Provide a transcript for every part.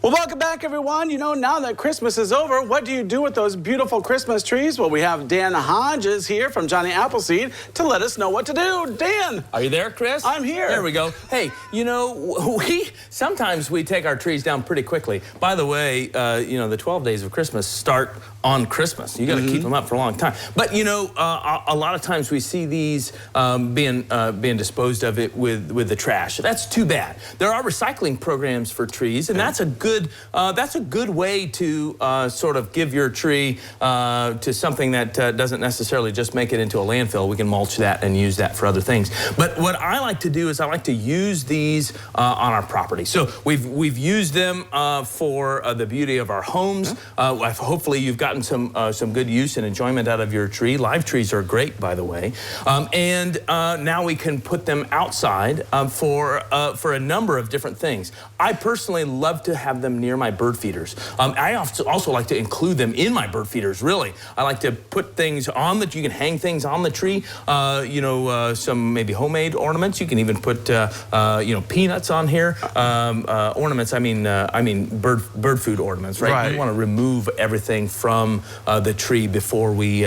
Well, welcome back, everyone. You know, now that Christmas is over, what do you do with those beautiful Christmas trees? Well, we have Dan Hodges here from Johnny Appleseed to let us know what to do. Dan! Are you there, Chris? I'm here. There we go. Hey, you know, sometimes we take our trees down pretty quickly. By the way, you know, the 12 days of Christmas start on Christmas. You got to keep them up for a long time. But, you know, a lot of times we see these being disposed of with the trash. That's too bad. There are recycling programs for trees, and that's a good way to sort of give your tree to something that doesn't necessarily just make it into a landfill. We can mulch that and use that for other things. But what I like to do is I like to use these on our property. So we've used them for the beauty of our homes. Hopefully you've gotten some good use and enjoyment out of your tree. Live trees are great, by the way. And now we can put them outside for a number of different things. I personally love to have them near my bird feeders. I also like to include them in my bird feeders, really. I like to put things on that you can hang things on the tree, you know, some maybe homemade ornaments. You can even put, you know, peanuts on here. Ornaments, I mean bird food ornaments, right? You want to remove everything from the tree before we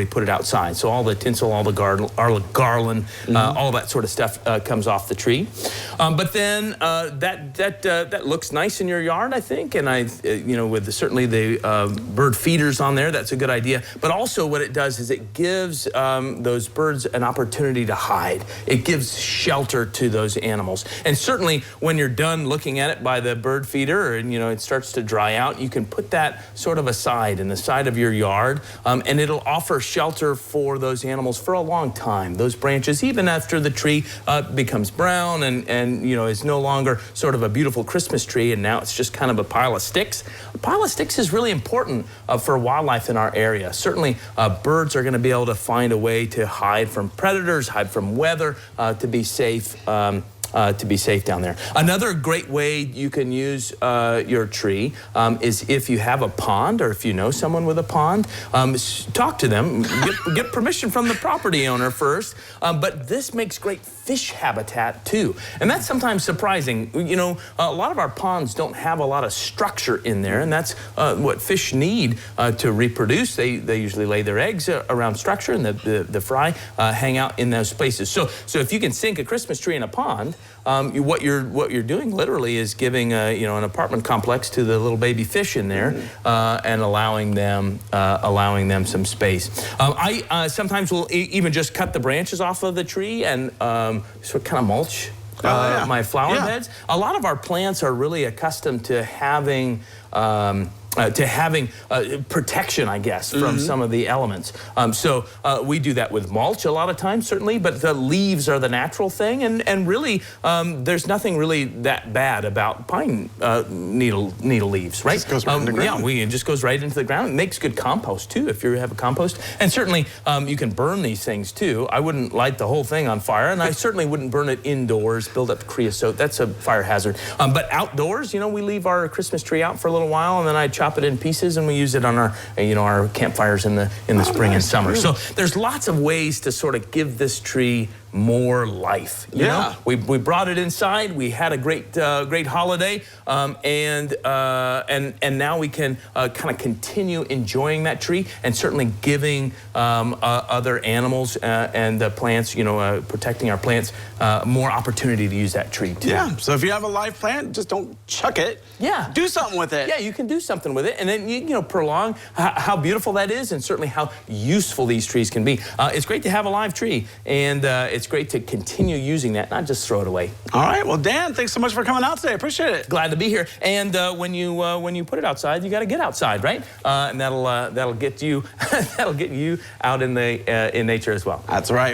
put it outside. So all the tinsel, all the garland, all that sort of stuff comes off the tree. But then that looks nice in your yard, I think, and you know, with certainly the bird feeders on there, that's a good idea. But also what it does is it gives those birds an opportunity to hide. It gives shelter to those animals. And certainly when you're done looking at it by the bird feeder and, you know, it starts to dry out, you can put that sort of aside in the side of your yard, and it'll offer shelter for those animals for a long time. Those branches, even after the tree becomes brown and you know, is no longer sort of a beautiful Christmas tree, and now it's just kind of a pile of sticks. A pile of sticks is really important for wildlife in our area. Certainly birds are going to be able to find a way to hide from predators, hide from weather, to be safe down there. Another great way you can use your tree is if you have a pond, or if you know someone with a pond, talk to them, get permission from the property owner first. But this makes great fish habitat too, and that's sometimes surprising. You know, a lot of our ponds don't have a lot of structure in there, and that's what fish need to reproduce. They usually lay their eggs around structure, and the fry hang out in those places. So if you can sink a Christmas tree in a pond, what you're doing literally is giving you know, an apartment complex to the little baby fish in there, and allowing them some space. I sometimes will even just cut the branches off of the tree and sort of kind of mulch my flower beds. A lot of our plants are really accustomed to having protection, I guess, from some of the elements. So we do that with mulch a lot of times, certainly, but the leaves are the natural thing, and really there's nothing really that bad about pine needle leaves, right? It just goes right in the ground. It just goes right into the ground. It makes good compost too, if you have a compost. And certainly you can burn these things too. I wouldn't light the whole thing on fire, and I certainly wouldn't burn it indoors, build up creosote. That's a fire hazard. But outdoors, you know, we leave our Christmas tree out for a little while, and then I chop it in pieces, and we use it on our, you know, our campfires in the spring and summer. So there's lots of ways to sort of give this tree more life. You know? We brought it inside. We had a great holiday, and now we can kind of continue enjoying that tree, and certainly giving other animals and plants, you know, protecting our plants, more opportunity to use that tree too. Yeah. So if you have a live plant, just don't chuck it. Yeah. Do something with it. Yeah, you can do something with it, and then you know, prolong how beautiful that is, and certainly how useful these trees can be. It's great to have a live tree, and it's great to continue using that, not just throw it away. All right. Well, Dan, thanks so much for coming out today. Appreciate it. Glad to be here. And when you put it outside, you got to get outside, right? And that'll get you that'll get you out in nature as well. That's right.